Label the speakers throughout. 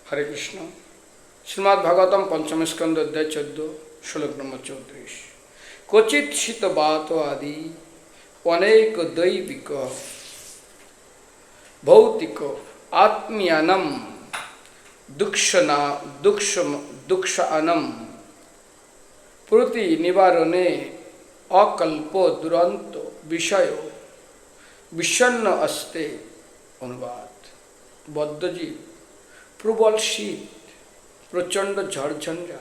Speaker 1: हरे कृष्ण। श्रीमद् भागवतम पंचम स्कंद अध्याय 14 श्लोक नंबर 34। क्वचित शीत बात आदि अनेक दैविक भौतिक आत्मीयनम दुक्षानम प्रति निवारणे अकल्पो दुरंत विषय विषन्न अस्ते। अनुवाद। बद्धजीव प्रबल शीत, प्रचंड झड़झंझा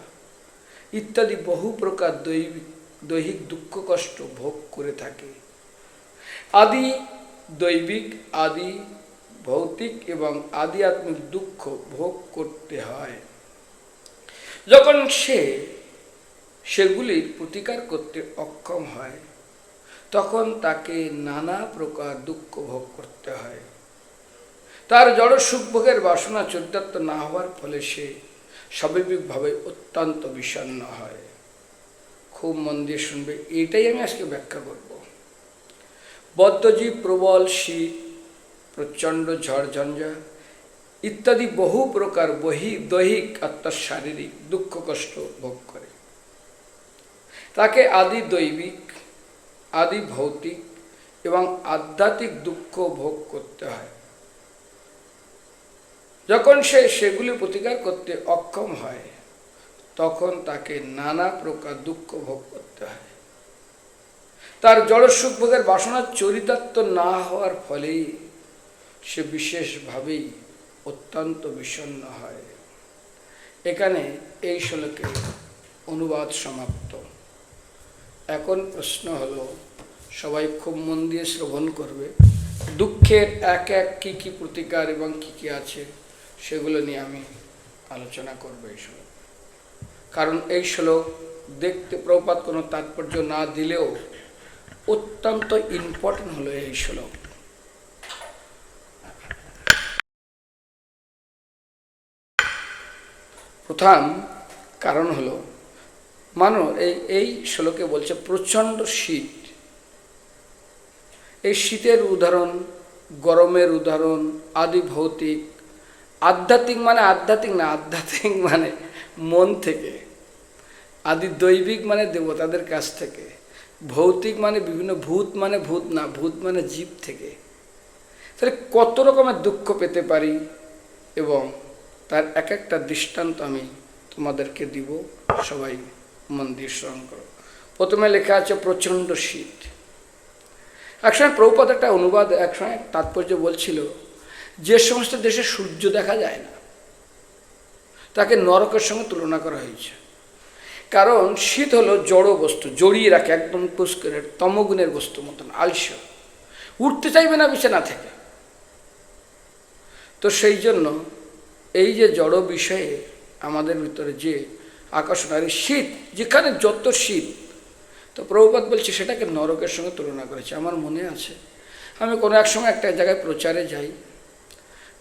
Speaker 1: इत्यादि बहु प्रकार दैहिक दुख कष्ट भोग करे थाके। आदि दैविक आदि भौतिक एवं आध्यात्मिक दुख भोग करते हैं। যখন সেগুলির প্রতিকার করতে অক্ষম হয় তখন তাকে নানা প্রকার দুঃখ ভোগ করতে হয়। তার জড় সুখ ভোগের বাসনা চরিতার্থ না হওয়ার ফলে সে স্বাভাবিকভাবে অত্যন্ত বিষণ্ণ হয়। খুব মন দিয়ে শুনবে, এটাই আমি আজকে ব্যাখ্যা করব। বদ্ধজীব প্রবল শীত, প্রচণ্ড ঝড়ঝঞ্ঝা ইত্যাদি বহু প্রকার দৈহিক অর্থাৎ শারীরিক দুঃখ কষ্ট ভোগ করে। তাকে আদি দৈবিক আদি ভৌতিক এবং আধ্যাত্মিক দুঃখ ভোগ করতে হয়। যখন সে সেগুলি প্রতিকার করতে অক্ষম হয় তখন তাকে নানা প্রকার দুঃখ ভোগ করতে হয়। তার জড় সুখ ভোগের বাসনা চরিতার্থ না হওয়ার ফলেই সে বিশেষভাবেই অত্যন্ত বিষণ্ণ হয়। এখানে এই শ্লোকের অনুবাদ সমাপ্ত। এখন প্রশ্ন হলো, সবাই খুব মন দিয়ে শ্রবণ করবে। দুঃখের এক এক কী কী প্রতিকার এবং কী কী আছে সেগুলো নিয়ে আমি আলোচনা করব এই শ্লোক। কারণ এই শ্লোক দেখতে প্রভুপাদ কোনো তাৎপর্য না দিলেও অত্যন্ত ইম্পর্টেন্ট হলো এই শ্লোক। প্রথম কারণ হলো এই শ্লোকে বলছে প্রচণ্ড শীত। এই শীতের উদাহরণ, গরমের উদাহরণ আদি ভৌতিক। আধ্যাত্মিক মানে আধ্যাত্মিক না, আধ্যাত্মিক মানে মন থেকে। আদি দৈবিক মানে দেবতাদের কাছ থেকে। ভৌতিক মানে বিভিন্ন, ভূত মানে ভূত না, ভূত মানে জীব থেকে। তাহলে কত রকমের দুঃখ পেতে পারি এবং তার এক একটা দৃষ্টান্ত আমি তোমাদেরকে দিব। সবাই মন দিয়ে শ্রবণ করো। প্রথমে লেখা আছে প্রচণ্ড শীত। একসময় প্রভুপাদ একটা অনুবাদ, একসময় তাৎপর্য বলছিল, যে সমস্ত দেশে সূর্য দেখা যায় না তাকে নরকের সঙ্গে তুলনা করা হয়েছে। কারণ শীত হলো জড় বস্তু, জড়িয়ে রাখে একদম পুষ্করের তমগুণের বস্তু মতন, আলস্য, উঠতে চাইবে না বিছানা থেকে। তো সেই জন্য এই যে জড় বিষয়ে আমাদের ভিতরে যে আকর্ষণ, শীত, যেখানে যত শীত, তো প্রভুপাদ বলছে সেটাকে নরকের সঙ্গে তুলনা করেছে। আমার মনে আছে আমি কোনো এক সময় একটা জায়গায় প্রচারে যাই,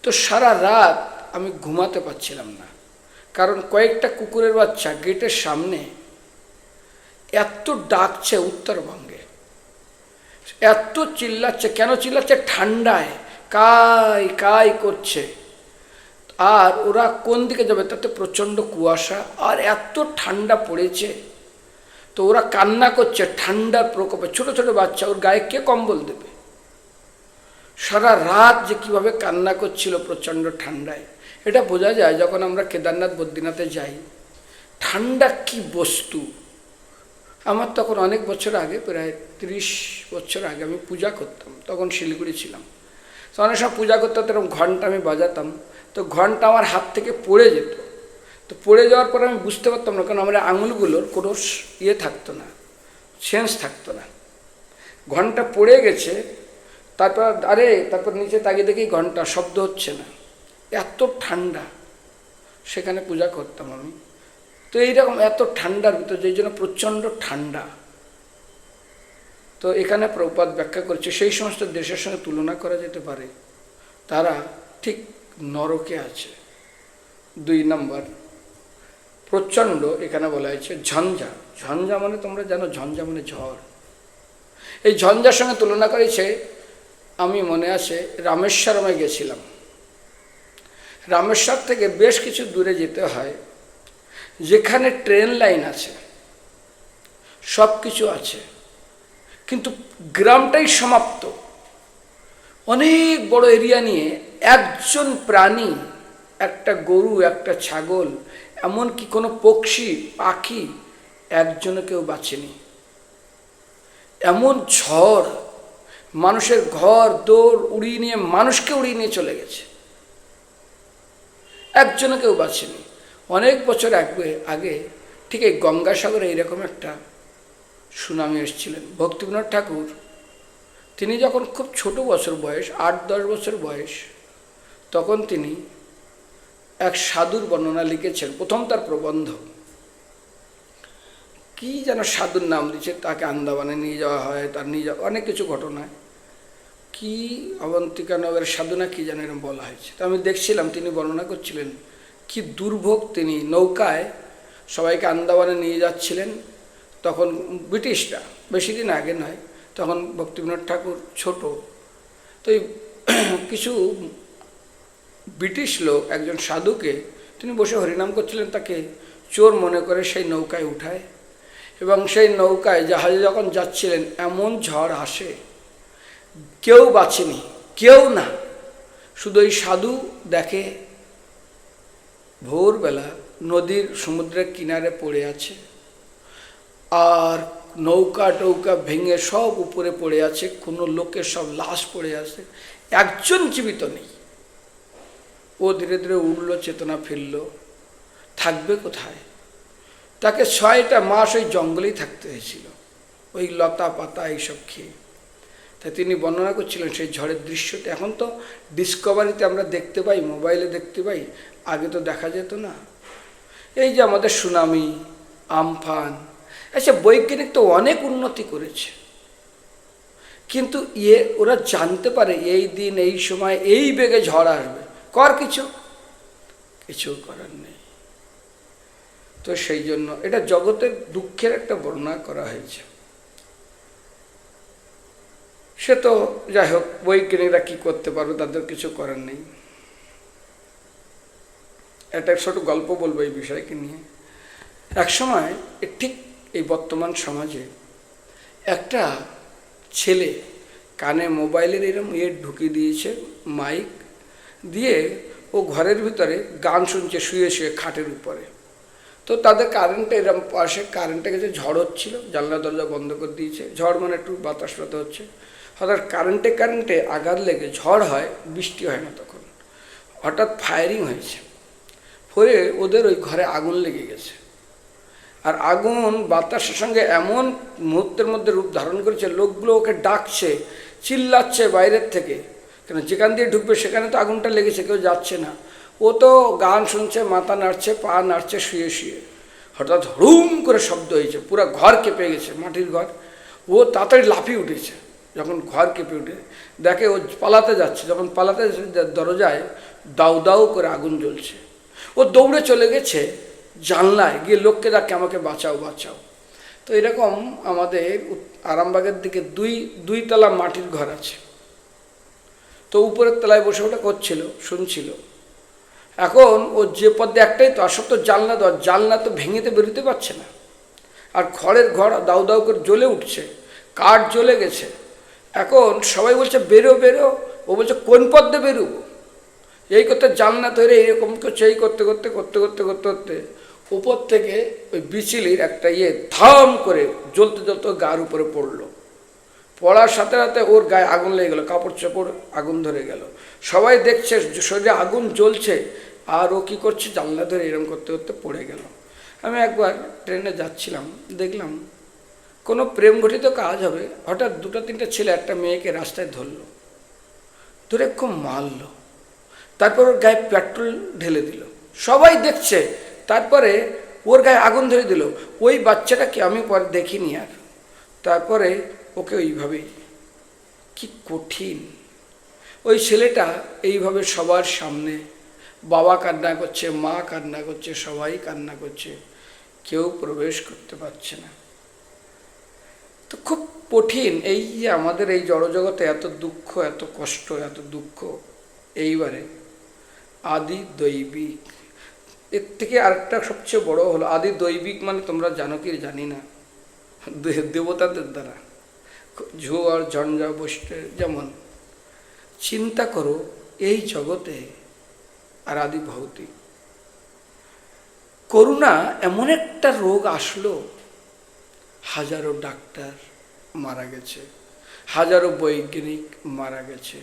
Speaker 1: তো সারা রাত আমি ঘুমাতে পারছিলাম না। কারণ কয়েকটা কুকুরের বাচ্চা গেটের সামনে এত ডাকছে, উত্তরবঙ্গে এত চিল্লাচ্ছে। কেন চিল্লাচ্ছে? ঠান্ডায় কাই কাই করছে। আর ওরা কোন দিকে যাবে? তাতে প্রচণ্ড কুয়াশা আর এত ঠান্ডা পড়েছে, তো ওরা কান্না করছে ঠান্ডার প্রকোপে। ছোট ছোট বাচ্চা, ওর গায়ে কে কম্বল দেবে? সারা রাত যে কীভাবে কান্না করছিল প্রচণ্ড ঠান্ডায়, এটা বোঝা যায় যখন আমরা কেদারনাথ বদ্রীনাথে যাই। ঠান্ডা কি বস্তু! আমার তখন অনেক বছর আগে, প্রায় 30 বছর আগে আমি পূজা করতাম, তখন শিলিগুড়ি ছিলাম। তো অনেক সময় পূজা করতে এরকম ঘন্টা আমি বাজাতাম, তো ঘন্টা আমার হাত থেকে পড়ে যেত। তো পড়ে যাওয়ার পরে আমি বুঝতে পারতাম না, কারণ আমার আঙুলগুলোর কোনো থাকতো না, সেন্স থাকতো না। ঘন্টা পড়ে গেছে, তারপর নিচে তাকিয়ে দেখি ঘন্টা শব্দ হচ্ছে না, এত ঠান্ডা। সেখানে পূজা করতাম আমি। তো এইরকম এত ঠান্ডার ভিতর, যেই জন্য প্রচণ্ড ঠান্ডা। তো এখানে প্রভুপাদ ব্যাখ্যা করছে সেই সমস্ত দেশের সঙ্গে তুলনা করা যেতে পারে, তারা ঠিক নরকে আছে। 2 নম্বর প্রচণ্ড, এখানে বলা হয়েছে ঝঞ্ঝা। ঝঞ্ঝা মানে তোমরা জানো, ঝঞ্ঝা মানে ঝড়। এই ঝঞ্ঝার সঙ্গে তুলনা করেছে। আমি মনে আছে রামেশ্বরমে গেছিলাম। রামেশ্বর থেকে বেশ কিছু দূরে যেতে হয়, যেখানে ট্রেন লাইন আছে, সব কিছু আছে, কিন্তু গ্রামটাই সমাপ্ত। অনেক বড় এরিয়া নিয়ে একজন প্রাণী, একটা গরু, একটা ছাগল, এমনকি কোনো পক্ষী পাখি একজনও কেউ বাঁচেনি। এমন ঝড়, মানুষের ঘর দৌড় উড়িয়ে নিয়ে, মানুষকে উড়িয়ে নিয়ে চলে গেছে, একজনও কেউ বাঁচেনি। অনেক বছর আগে ঠিক এই গঙ্গাসাগরে এইরকম একটা সুনামি এসেছিলেন। ভক্তিবিনোদ ঠাকুর, তিনি যখন খুব ছোট বছর বয়স, 8-10 বছর বয়স, তখন তিনি এক সাধুর বর্ণনা লিখেছেন, প্রথম তার প্রবন্ধ। কি যেন সাধুর নাম দিচ্ছে, তাকে আন্দামানে নিয়ে যাওয়া হয়, তার নিয়ে যাওয়া অনেক কিছু ঘটনায়, কি অবন্তিকা নগরের সাধু না কি যেন এরকম বলা হয়েছে। তো আমি দেখছিলাম তিনি বর্ণনা করছিলেন কি দুর্ভোগ। তিনি নৌকায় সবাইকে আন্দামানে নিয়ে যাচ্ছিলেন, তখন ব্রিটিশরা, বেশি দিন আগে নয়, তখন ভক্তিবিনোদ ঠাকুর ছোট। তো কিছু ব্রিটিশ লোক একজন সাধুকে, তিনি বসে হরিনাম করছিলেন, তাকে চোর মনে করে সেই নৌকায় উঠায়, এবং সেই নৌকায় জাহাজে যখন যাচ্ছিলেন এমন ঝড় আসে, কেউ বাঁচেনি, কেউ না। শুধু ওই সাধু দেখে ভোরবেলা নদীর সমুদ্রের কিনারে পড়ে আছে, আর নৌকা টৌকা ভেঙে সব উপরে পড়ে আছে, কোনো লোকের সব লাশ পড়ে আছে, একজন জীবিত নেই। ও ধীরে ধীরে উঠল, চেতনা ফিরল, থাকবে কোথায়? তাকে 6টা মাস ওই জঙ্গলেই থাকতে হয়েছিল, ওই লতা পাতা এইসব খেয়ে। তাই তিনি বর্ণনা করছিলেন সেই ঝড়ের দৃশ্যটা। এখন তো ডিসকভারিতে আমরা দেখতে পাই, মোবাইলে দেখতে পাই, আগে তো দেখা যেত না। এই যে আমাদের সুনামি, আমফান, আচ্ছা বৈজ্ঞানিক তো অনেক উন্নতি করেছে, কিন্তু ওরা জানতে পারে এই দিন এই সময় এই বেগে ঝড় আসবে, কিছু করার নেই। তো সেই জন্য এটা জগতের দুঃখের একটা বর্ণনা করা হয়েছে। সে তো যাই হোক, বৈজ্ঞানিকরা কি করতে পারবে, তাদের কিছু করার নেই। একটা ছোট গল্প বলবো এই বিষয়কে নিয়ে। এক সময় ঠিক এই বর্তমান সমাজে একটা ছেলে কানে মোবাইলের এরম ঢুকিয়ে দিয়েছে, মাইক দিয়ে, ও ঘরের ভিতরে গান শুনছে শুয়ে শুয়ে খাটের উপরে। তো তাদের কারেন্টে এরম পাশে কারেন্টে গেছে, ঝড় হচ্ছিল, জানলা দরজা বন্ধ করে দিয়েছে। ঝড় মানে একটু বাতাস হচ্ছে, হঠাৎ কারেন্টে আঘাত লেগে ঝড় হয়, বৃষ্টি হয় না, তখন হঠাৎ ফায়ারিং হয়েছে, ফলে ওদের ওই ঘরে আগুন লেগে গেছে। আর আগুন বাতাসের সঙ্গে এমন মুহূর্তের মধ্যে রূপ ধারণ করেছে, লোকগুলো ওকে ডাকছে, চিল্লাচ্ছে বাইরের থেকে, কেন যেখান দিয়ে ঢুকবে সেখানে তো আগুনটা লেগেছে, কেউ যাচ্ছে না। ও তো গান শুনছে, মাথা নাড়ছে, পা নাড়ছে শুয়ে শুয়ে। হঠাৎ হুম করে শব্দ হয়েছে, পুরো ঘর কেঁপে গেছে, মাটির ঘর। ও তাড়াতাড়ি লাফিয়ে উঠেছে, যখন ঘর কেঁপে উঠে দেখে ও পালাতে যাচ্ছে, যখন পালাতে দরজায় দাউ দাউ করে আগুন জ্বলছে। ও দৌড়ে চলে গেছে জানলায়, গিয়ে লোককে ডাকে, আমাকে বাঁচাও বাঁচাও। তো এরকম আমাদের আরামবাগের দিকে দুই তলা মাটির ঘর আছে। তো উপরের তলায় বসে ওটা করছিল, শুনছিল। এখন ও যে পথে একটাই তো, আসব তো জানলা তো ভেঙেতে বেরোতে পারছে না, আর খড়ের ঘর দাউ দাউ করে জ্বলে উঠছে, কাঠ জ্বলে গেছে। এখন সবাই বলছে বেরো বেরো, ও বলছে কোন পথ দিয়ে বেরোবো? এই করতে জানলা তৈরি এইরকম করছে, এই করতে করতে করতে করতে করতে করতে উপর থেকে ওই বিচিলির একটা ধাম করে জ্বলতে জ্বলতে গার উপরে পড়লো। পড়ার সাথে সাথে ওর গায়ে আগুন লেগে গেলো, কাপড় চাপড় আগুন ধরে গেল। সবাই দেখছে শরীরে আগুন জ্বলছে, আর ও কী করছে, জানলা ধরে এরকম করতে করতে পড়ে গেল। আমি একবার ট্রেনে যাচ্ছিলাম, দেখলাম কোনো প্রেম ঘটিত কাজ হবে, হঠাৎ 2-3টা ছেলে একটা মেয়েকে রাস্তায় ধরলো, ধরে খুব মারলো, তারপর ওর গায়ে পেট্রোল ঢেলে দিল, সবাই দেখছে। তারপরে ওর গায়ে আগুন ধরে দিল। ওই বাচ্চাটাকে আমি পরে দেখিনি আর। তারপরে ওকে ওইভাবেই, কি কঠিন। ওই ছেলেটা এইভাবে সবার সামনে, বাবা কান্না করছে, মা কান্না করছে, সবাই কান্না করছে, কেউ প্রবেশ করতে পারছে না। তো খুব কঠিন। এই যে আমাদের এই জড়জগতে এত দুঃখ, এত কষ্ট, এত দুঃখ, এইবারে আদি দৈবিক। এর থেকে আরেকটা সবচেয়ে বড় হলো আদি দৈবিক, মানে তোমরা জানো কি জানি না, দেবতাদের দ্বারা ঝড় ঝঞ্ঝা বসতে। যেমন চিন্তা করো এই জগতে আর আদি ভৌতিক করোনা এমন একটা রোগ আসলো, হাজারো ডাক্তার মারা গেছে, হাজারো বৈজ্ঞানিক মারা গেছে,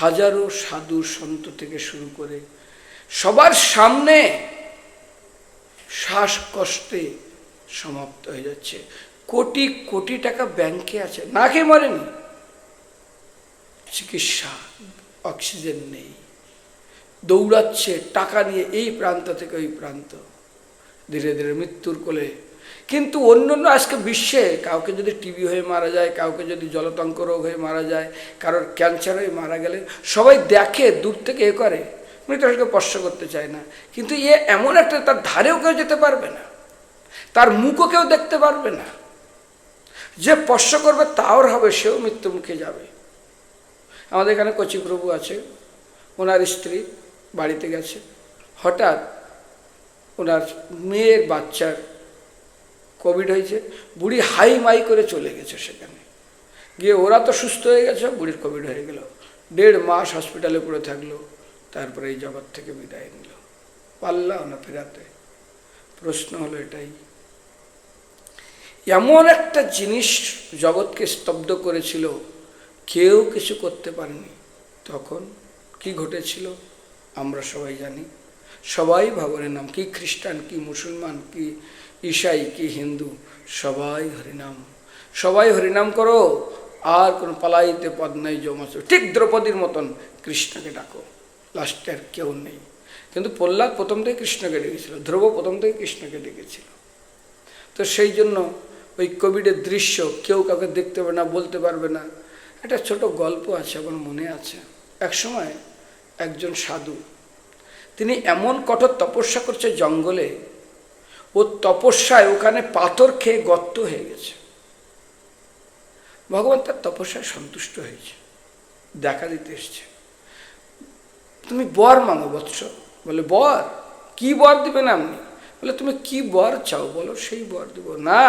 Speaker 1: হাজারো সাধু সন্ত থেকে শুরু করে সবার সামনে শ্বাসকষ্টে সমাপ্ত হয়ে যাচ্ছে। কোটি কোটি টাকা ব্যাংকে আছে, না খেয়ে মরেনি, চিকিৎসা অক্সিজেন নেই, দৌড়াচ্ছে টাকা নিয়ে এই প্রান্ত থেকে ওই প্রান্ত, ধীরে ধীরে মৃত্যুর কোলে। কিন্তু অন্যান্য আজকে বিশ্বে কাউকে যদি টিবি হয়ে মারা যায়, কাউকে যদি জলতঙ্ক রোগ হয়ে মারা যায়, কারোর ক্যান্সার হয়ে মারা গেলে সবাই দেখে দূর থেকে এ করে, মৃতকে স্পর্শ করতে চায় না। কিন্তু এমন একটা, তার ধারেও কেউ যেতে পারবে না, তার মুখও কেউ দেখতে পারবে না। যে স্পর্শ করবে তাওর হবে, সেও মৃত্যু মুখে যাবে। আমাদের এখানে কচিপ্রভু আছে, ওনার স্ত্রী বাড়িতে গেছে, হঠাৎ ওনার মেয়ের বাচ্চার কোভিড হয়েছে, বুড়ি হাই মাই করে চলে গেছে সেখানে গিয়ে। ওরা তো সুস্থ হয়ে গেছে, বুড়ির কোভিড হয়ে গেল, 1.5 মাস হসপিটালে পড়ে থাকলো, তারপরে এই জগৎ থেকে বিদায় নিল। পারলাম না ফেরাতে। প্রশ্ন হলো এটাই, এমন একটা জিনিস জগৎকে স্তব্ধ করেছিল, কেউ কিছু করতে পারেনি। তখন কি ঘটেছিল আমরা সবাই জানি, সবাই ভগবানের নাম, কি খ্রিস্টান, কি মুসলমান, কি ঈসাই, কি হিন্দু, সবাই হরিনাম, সবাই হরিনাম করো, আর কোনো পালাইতে পদ নাই জমাচ। ঠিক দ্রৌপদীর মতন কৃষ্ণকে ডাকো, লাস্টে আর কেউ নেই। কিন্তু প্রহ্লাদ প্রথম থেকে কৃষ্ণকে ডেকেছিল, ধ্রুব প্রথম থেকে কৃষ্ণকে ডেকেছিল। তো সেই জন্য ওই কোভিডের দৃশ্য কেউ কাউকে দেখতে পাবে না, বলতে পারবে না। একটা ছোট গল্প আছে, আমার মনে আছে। এক সময় একজন সাধু, তিনি এমন কঠোর তপস্যা করছে জঙ্গলে, ও তপস্যায় ওখানে পাথর খেয়ে গর্ত হয়ে গেছে। ভগবান তার তপস্যায় সন্তুষ্ট হয়েছে, দেখা দিতে এসছে। তুমি বর মাঙো বৎস। বলে বর? কি বর দিবেন আপনি? বলে তুমি কি বর চাও বলো, সেই বর দেব। না,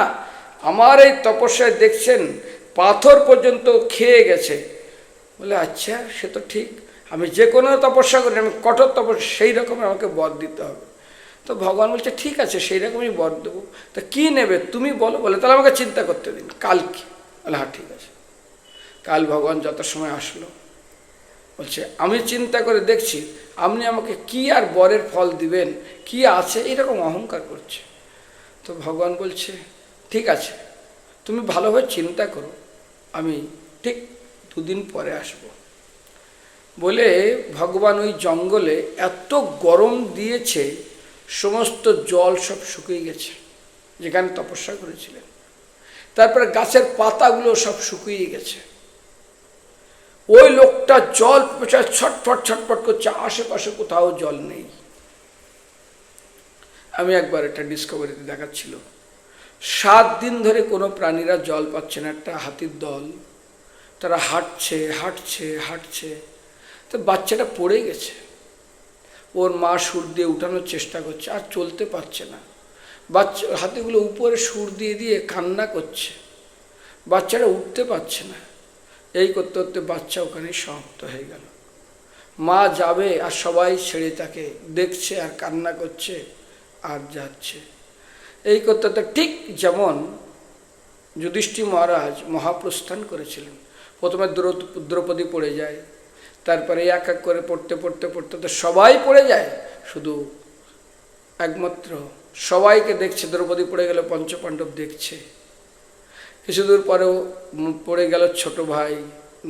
Speaker 1: আমার এই তপস্যায় দেখছেন পাথর পর্যন্ত খেয়ে গেছে। বলে আচ্ছা, সে তো ঠিক, আমি যে কোনো তপস্যা করি, আমি কঠোর তপস্যা, সেই রকম আমাকে বর দিতে হবে। তো ভগবান বলছে ঠিক আছে, সেই রকমই বর দেবো। তা কী নেবে তুমি বলো। বলে তাহলে আমাকে চিন্তা করতে দিন, কাল কি? বলে হ্যাঁ ঠিক আছে। কাল ভগবান যত সময় আসলো, বলছে আমি চিন্তা করে দেখছি আপনি আমাকে কি আর বরের ফল দিবেন, কি আছে, এরকম অহংকার করছে। তো ভগবান বলছে ঠিক আছে, তুমি ভালোভাবে চিন্তা করো, আমি ঠিক 2 দিন পরে আসব। বলে ভগবান ওই জঙ্গলে এত গরম দিয়েছে, সমস্ত জল সব শুকিয়ে গেছে যেখানে তপস্যা করেছিলেন। তারপরে গাছের পাতাগুলো সব শুকিয়ে গেছে। ওই লোকটা জল পেছায় ছটফট ছটফট করছে, আশেপাশে কোথাও জল নেই। আমি একবার একটা ডিসকভারিতে দেখাচ্ছিল, 7 দিন ধরে কোনো প্রাণীরা জল পাচ্ছে না। একটা হাতির দল, তারা হাঁটছে হাঁটছে হাঁটছে, তো বাচ্চাটা পড়ে গেছে। ওর মা সুর দিয়ে উঠানোর চেষ্টা করছে, আর চলতে পারছে না। বাচ্চা হাতিগুলো উপরে সুর দিয়ে দিয়ে কান্না করছে, বাচ্চাটা উঠতে পারছে না। এই করতে করতে বাচ্চা ওখানেই সমাপ্ত হয়ে গেল। মা যাবে আর সবাই ছেড়ে তাকে দেখছে আর কান্না করছে আর যাচ্ছে। এই করতে করতে ঠিক যেমন যুধিষ্ঠির মহারাজ মহাপ্রস্থান করেছিলেন, প্রথমে দ্রৌপদী পড়ে যায়, তারপরে এক এক করে পড়তে পড়তে পড়তে তো সবাই পড়ে যায়, শুধু একমাত্র সবাইকে দেখছে। দ্রৌপদী পড়ে গেল, পঞ্চপাণ্ডব দেখছে। কিছু দূর পরেও পড়ে গেল ছোট ভাই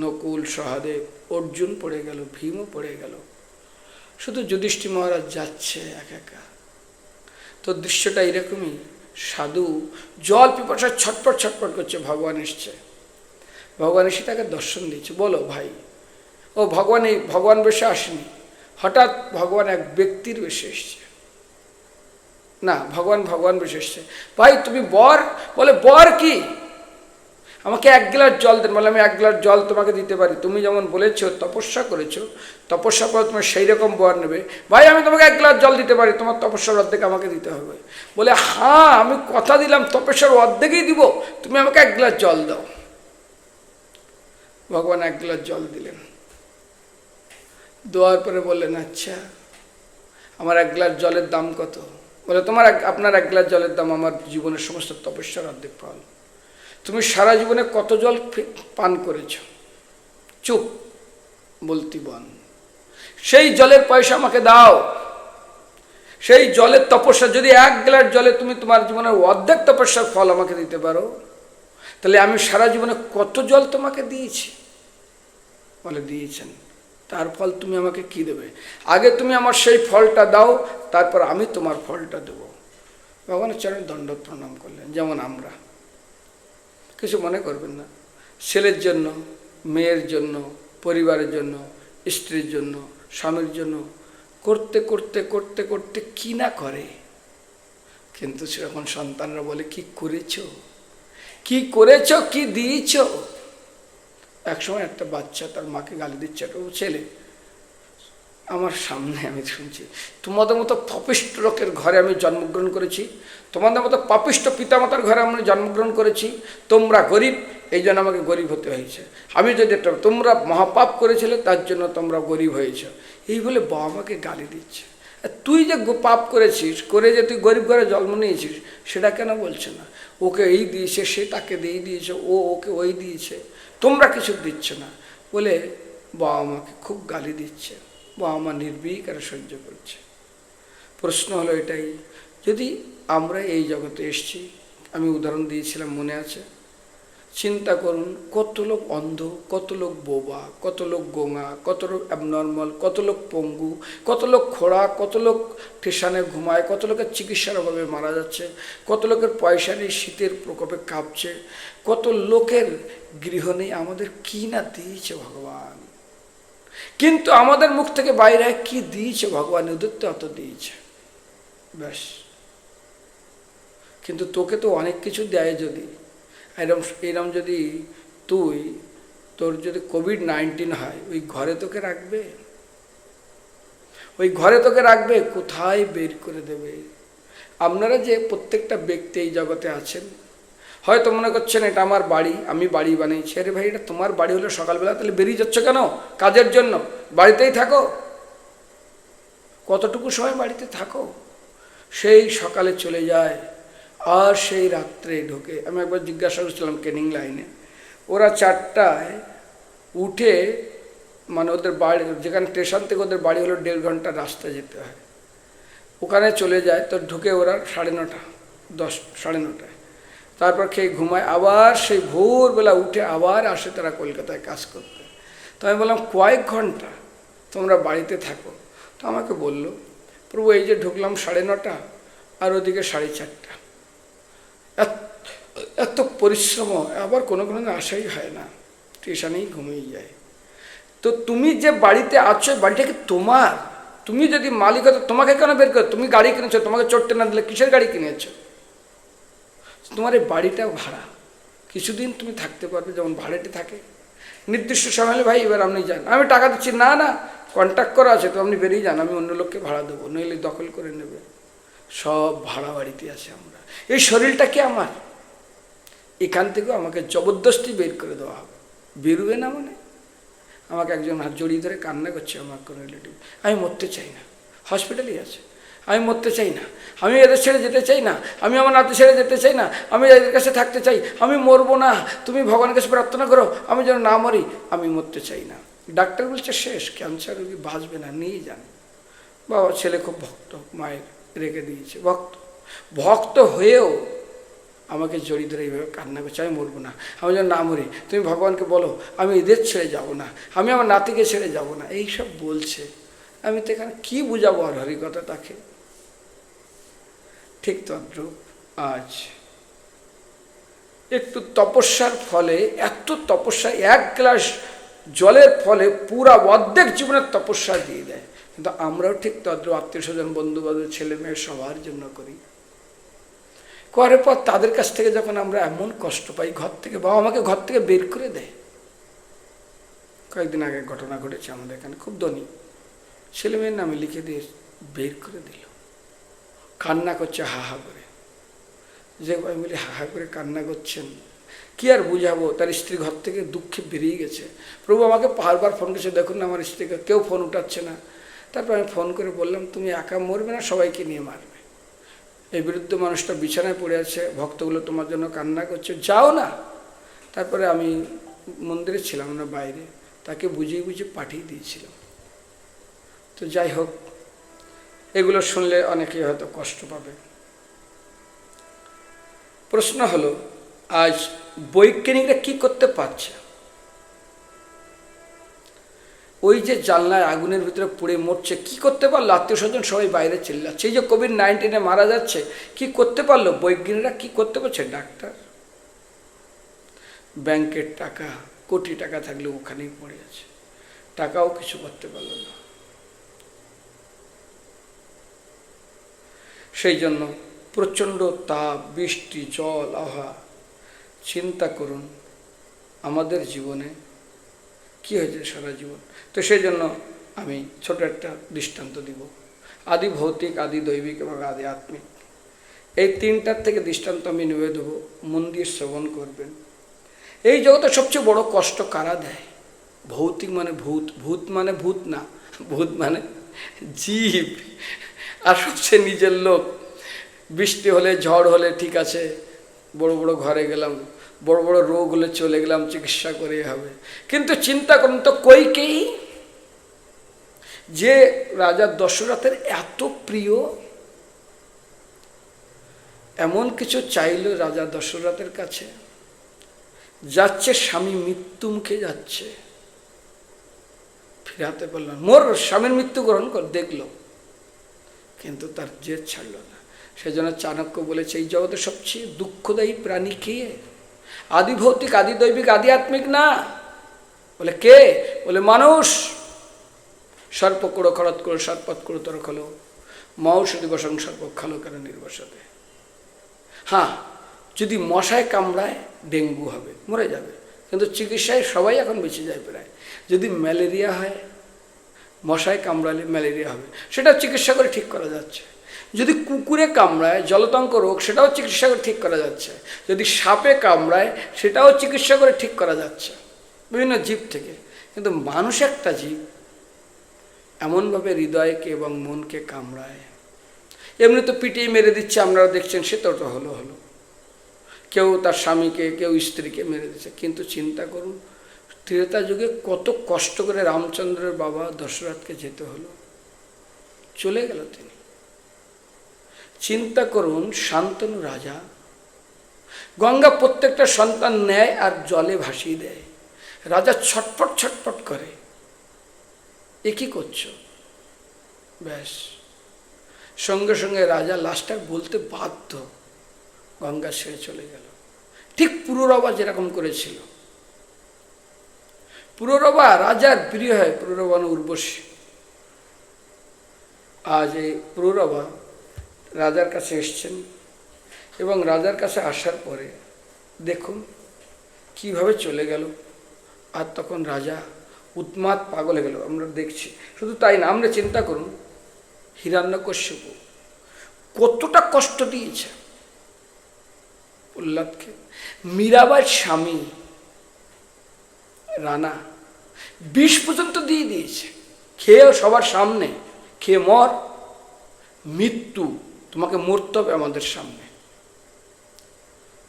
Speaker 1: নকুল, সহদেব, অর্জুন পড়ে গেল, ভীমও পড়ে গেল, শুধু যুধিষ্ঠির মহারাজ যাচ্ছে একা একা। তো দৃশ্যটা এরকমই, সাধু জল পিপাসায় ছটপট ছটপট করছে, ভগবান এসছে। ভগবান এসে তাকে দর্শন দিয়েছে। বলো ভাই, ও ভগবান এই ভগবান বেশে আসেনি, হঠাৎ ভগবান এক ব্যক্তির বেশে এসছে। না, ভগবান বেশে এসছে। ভাই তুমি বর? বলে বর কি? আমাকে 1 গ্লাস জল দেন। বলে আমি 1 গ্লাস জল তোমাকে দিতে পারি, তুমি যেমন বলেছো তপস্যা করেছো, তপস্যা করে তোমার সেই রকম বর নেবে। ভাই আমি তোমাকে 1 গ্লাস জল দিতে পারি, তোমার তপস্যার অর্ধেক আমাকে দিতে হবে। বলে হ্যাঁ আমি কথা দিলাম তপস্যার অর্ধেকই দিব, তুমি আমাকে 1 গ্লাস জল দাও। ভগবান 1 গ্লাস জল দিলেন। দেওয়ার পরে বললেন আচ্ছা আমার 1 গ্লাস জলের দাম কত? বলে আপনার 1 গ্লাস জলের দাম আমার জীবনের সমস্ত তপস্যার অর্ধেক ফল। তুমি সারা জীবনে কত জল পান করেছ? চুপ, বলতি বন। সেই জলের পয়সা আমাকে দাও। সেই জলের তপস্যা, যদি 1 গ্লাস জলে তুমি তোমার জীবনের অর্ধেক তপস্যার ফল আমাকে দিতে পারো, তাহলে আমি সারা জীবনে কত জল তোমাকে দিয়েছি? বলে দিয়েছেন। তার ফল তুমি আমাকে কি দেবে? আগে তুমি আমার সেই ফলটা দাও, তারপর আমি তোমার ফলটা দেব। ভগবানের চরণে দণ্ডবত প্রণাম করলেন। যেমন আমরা, কিছু মনে করবেন না, ছেলের জন্য, মেয়ের জন্য, পরিবারের জন্য, স্ত্রীর জন্য, স্বামীর জন্য করতে করতে করতে করতে কি না করে, কিন্তু সেরকম সন্তানরা বলে কি করেছো, কি করেছো, কি দিয়েছো। একসময় একটা বাচ্চা তার মাকে গালি দিচ্ছে, একটা ছেলে আমার সামনে, আমি শুনছি তোমাদের মতো পাপিষ্ট লোকের ঘরে আমি জন্মগ্রহণ করেছি, তোমাদের মতো পাপিষ্ট পিতামাতার ঘরে আমি জন্মগ্রহণ করেছি, তোমরা গরিব এই জন্য আমাকে গরিব হতে হয়েছে, আমি যদি তোমরা মহাপাপ করেছিলে তার জন্য তোমরা গরিব হয়েছ, এই বলে বাবা মাকে গালি দিচ্ছে। তুই যে পাপ করেছিস, করে যে তুই গরিব ঘরে জন্ম নিয়েছিস, সেটা কেন বলছে না? ওকে এই দিয়েছে, সে তাকে দিয়ে দিয়েছে, ও ওকে ওই দিয়েছে, তোমরা কিছু দিচ্ছ না বলে বাবা মাকে খুব গালি দিচ্ছে। বাবা মা নির্বিকারে সহ্য করছে। প্রশ্ন হলো এটাই, যদি আমরা এই জগতে এসেছি, আমি উদাহরণ দিয়েছিলাম মনে আছে, চিন্তা করুন কত লোক অন্ধ, কত লোক বোবা, কত লোক গোঙা, কত লোক অ্যাবনর্মাল, কত লোক পঙ্গু, কত লোক খোড়া, কত লোক স্টেশনে ঘুমায়, কত লোকের চিকিৎসার অভাবে মারা যাচ্ছে, কত লোকের পয়সা নেই, শীতের প্রকোপে কাঁপছে, কত লোকের গৃহ নেই। আমাদের কি না দিয়েছে ভগবান, কিন্তু আমাদের মুখ থেকে বাইরে কি দিয়েছে ভগবান? ওদের তো অত দিয়েছে ব্যাস। কিন্তু তোকে তো অনেক কিছু দেয়। যদি এরম যদি তোর যদি কোভিড-19 হয়, ওই ঘরে তোকে রাখবে? ওই ঘরে তোকে রাখবে, কোথায় বের করে দেবে? আপনারা যে প্রত্যেকটা ব্যক্তি এই জগতে আছেন, হয়তো মনে করছেন এটা আমার বাড়ি, আমি বাড়ি বানিয়েছি। আরে ভাই এটা তোমার বাড়ি হলো সকালবেলা তাহলে বেরিয়ে যাচ্ছ কেন? কাজের জন্য। বাড়িতেই থাকো, কতটুকু সময় বাড়িতে থাকো। সেই সকালে চলে যায় আর সেই রাত্রে ঢোকে। আমি একবার জিজ্ঞাসা করছিলাম ক্যানিং লাইনে, ওরা 4টায় উঠে, মানে ওদের বাড়ি যেখানে স্টেশন থেকে ওদের বাড়ি হলো 1.5 ঘন্টা রাস্তা যেতে হয়, ওখানে চলে যায়। তো ঢুকে ওরা 9:30, 9:30, তারপর খেয়ে ঘুমায়, আবার সেই ভোরবেলা উঠে আবার আসে তারা কলকাতায় কাজ করতে। তো আমি বললাম কয়েক ঘন্টা তোমরা বাড়িতে থাকো? তো আমাকে বললো, প্রভু এই যে ঢুকলাম 9:30 আর ওদিকে 4:30, এত পরিশ্রম, আবার কোনো আশাই হয় না, স্টেশনেই ঘুমিয়ে যায়। তো তুমি যে বাড়িতে আছো, বাড়িটা কি তোমার? তুমি যদি মালিক হতো তোমাকে কেন বের করো? তুমি গাড়ি কিনেছো, তোমাকে চড়তে না দিলে কিসের গাড়ি কিনেছো? তোমার এই বাড়িটা ভাড়া, কিছুদিন তুমি থাকতে পারবে, যেমন ভাড়াটি থাকে। নির্দিষ্ট সময় হলে ভাই এবার আপনি যান, আমি টাকা দিচ্ছি, না না কন্ট্যাক্ট করা আছে তো আপনি বেরিয়ে যান, আমি অন্য লোককে ভাড়া দেবো, নইলে দখল করে নেবে। সব ভাড়া বাড়িতে আছে আমরা। এই শরীরটা কি আমার? এখান থেকেও আমাকে জবরদস্তি বের করে দেওয়া হবে। বেরোবে না মানে? আমাকে একজন হাত জড়িয়ে ধরে কান্না করছে, আমার কোনো রিলেটিভ। আমি মরতে চাই না, হসপিটালেই আছে, আমি মরতে চাই না, আমি এদের ছেড়ে যেতে চাই না, আমি আমার নাতি ছেড়ে যেতে চাই না, আমি এদের কাছে থাকতে চাই, আমি মরবো না, তুমি ভগবানের কাছে প্রার্থনা করো আমি যেন না মরি, আমি মরতে চাই না। ডাক্তার বলছে শেষ, ক্যান্সার রোগী বাঁচবে না, নিয়ে যান। বাবা ছেলে খুব ভক্ত, মায়ের রেখে দিয়েছে, ভক্ত হয়েও আমাকে জড়িয়ে ধরে এইভাবে কান্না করছে, আমি মরবো না, আমি যেন না মরি, তুমি ভগবানকে বলো আমি এদের ছেড়ে যাব না, আমি আমার নাতিকে ছেড়ে যাব না, এইসব বলছে। আমি তো এখানে কী বুঝাবো আর হরিকথা তাকে? ঠিক তদ্রূপ আজ একটু তপস্যার ফলে, এত তপস্যা, 1 গ্লাস জলের ফলে পুরা অর্ধেক জীবনের তপস্যা দিয়ে দেয়। কিন্তু আমরাও ঠিক তদ্রূপ আত্মীয় স্বজন, বন্ধু বান্ধব, ছেলে মেয়ে সবার জন্য করি। করার পর তাদের কাছ থেকে যখন আমরা এমন কষ্ট পাই, ঘর থেকে বাবা আমাকে ঘর থেকে বের করে দেয়। কয়েকদিন আগে ঘটনা ঘটেছে আমাদের এখানে, খুব ধনী ছেলে মেয়ের নামে লিখে দিয়ে বের করে দিল। কান্না করছে হা হা করে। যে ভাই মিলে হা হা করে কান্না করছেন, কি আর বুঝাবো, তার স্ত্রী ঘর থেকে দুঃখে বেরিয়ে গেছে। প্রভু আমাকে বারবার ফোন করেছে, দেখুন না আমার স্ত্রীকে, কেউ ফোন উঠাচ্ছে না। তারপর আমি ফোন করে বললাম, তুমি একা মরবে না, সবাইকে নিয়ে মারবে। এই বিরুদ্ধ মানুষটা বিছানায় পড়ে আছে, ভক্তগুলো তোমার জন্য কান্না করছে, যাও না। তারপরে আমি মন্দিরে ছিলাম না, বাইরে, তাকে বুঝিয়ে বুঝিয়ে পাঠিয়ে দিয়েছিলাম। তো যাই হোক, এগুলো শুনলে অনেকেই হয়তো কষ্ট পাবে। প্রশ্ন হলো, আজ বৈজ্ঞানিকরা কি করতে পারছে? ওই যে জানলায় আগুনের ভিতরে পুড়ে মরছে, কি করতে পারলো? আত্মীয় স্বজন সবাই বাইরে চিল্লাচ্ছে। এই যে কোভিড-19 মারা যাচ্ছে, কি করতে পারলো বৈজ্ঞানিকরা? কি করতে পারছে? ডাক্তার, ব্যাংকের টাকা, কোটি টাকা থাকলে ওখানেই পড়ে আছে, টাকাও কিছু করতে পারলো না। সেই জন্য প্রচণ্ড তাপ, বৃষ্টি, জল, আবহাওয়া, চিন্তা করুন আমাদের জীবনে কি হয়েছে সারা জীবন। তো সেই জন্য আমি ছোট একটা দৃষ্টান্ত দিব। আদি ভৌতিক, আদি দৈবিক এবং আদি আত্মিক, এই তিনটার থেকে দৃষ্টান্ত আমি নিয়ে দেবো, মন দিয়ে শ্রবণ করবেন। এই জগতে সবচেয়ে বড় কষ্ট কারা দেয়? ভৌতিক মানে ভূত, ভূত মানে ভূত না, ভূত মানে জীব। আর সবচেয়ে নিজের লোক। বৃষ্টি হলে, ঝড় হলে ঠিক আছে, বড় বড় ঘরে গেলাম, বড় বড় রোগ হলে চলে গেলাম, চিকিৎসা করে হবে। কিন্তু চিন্তা করুন তো, কইকেয়ী যে রাজা দশরথের এত প্রিয়, এমন কিছু চাইল রাজা দশরথের কাছে, যাচ্ছে স্বামী মৃত্যু মুখে যাচ্ছে, ফিরাতে পারল, মোর স্বামীর মৃত্যু গ্রহণ কর, দেখলো, কিন্তু তার জেদ ছাড়ল না। সেজন্য চাণক্য বলেছে, এই জগতের সবচেয়ে দুঃখদায়ী প্রাণী কে? আদি ভৌতিক, আদি দৈবিক, আদি আত্মিক না। বলে কে? বলে মানুষ। সর্প কুড়ো খরত কুড়ো সর্পত কুড়ো তর খলো মৌষধি বসং সর্প খালো কেন নির্বসতে। হ্যাঁ, যদি মশায় কামড়ায় ডেঙ্গু হবে, মরে যাবে, কিন্তু চিকিৎসায় সবাই এখন বেঁচে যায় প্রায়। যদি ম্যালেরিয়া হয়, মশায় কামড়ালে ম্যালেরিয়া হবে, সেটা চিকিৎসা করে ঠিক করা যাচ্ছে। যদি কুকুরে কামড়ায়, জলতঙ্ক রোগ, সেটাও চিকিৎসা করে ঠিক করা যাচ্ছে। যদি সাপে কামড়ায়, সেটাও চিকিৎসা করে ঠিক করা যাচ্ছে বিভিন্ন জীব থেকে। কিন্তু মানুষ একটা জীব, এমনভাবে হৃদয়কে এবং মনকে কামড়ায়। এমনি তো পিটিয়ে মেরে দিচ্ছে, আপনারা দেখছেন, সে তো হলো হলো, কেউ তার স্বামীকে, কেউ স্ত্রীকে মেরে দিচ্ছে। কিন্তু চিন্তা করুন, ত্রেতা যুগে কত কষ্ট করে রামচন্দ্রের বাবা দশরথকে যেতে হলো, চলে গেল তিনি। চিন্তা করুন, শান্তনু রাজা, গঙ্গা প্রত্যেকটা সন্তান নেয় আর জলে ভাসিয়ে দেয়। রাজা ছটফট ছটফট করে, এ কি করছো? ব্যাস, সঙ্গে সঙ্গে রাজা লাস্টটা বলতে বাধ্য, গঙ্গা ছেড়ে চলে গেল। ঠিক পুরুরবা যেরকম করেছিল। পুরুরবা রাজার প্রিয় হয়, পুরুরবা উর্বশী। আজ এই পুরুরবা রাজার কাছে এসছেন, এবং রাজার কাছে আসার পরে দেখুন কিভাবে চলে গেল। আর তখন রাজা উন্মাদ পাগল হয়ে গেল, আমরা দেখছি। শুধু তাই না, আমরা চিন্তা করুন, হিরণ্যকশ্যপু কতটা কষ্ট দিয়েছে প্রহ্লাদকে। মীরাবাইয়ের স্বামী রানা বিষ পর্যন্ত দিয়ে দিয়েছে, খেয়েও সবার সামনে, খেয়ে মর, মৃত্যু, তোমাকে মরতে হবে আমাদের সামনে।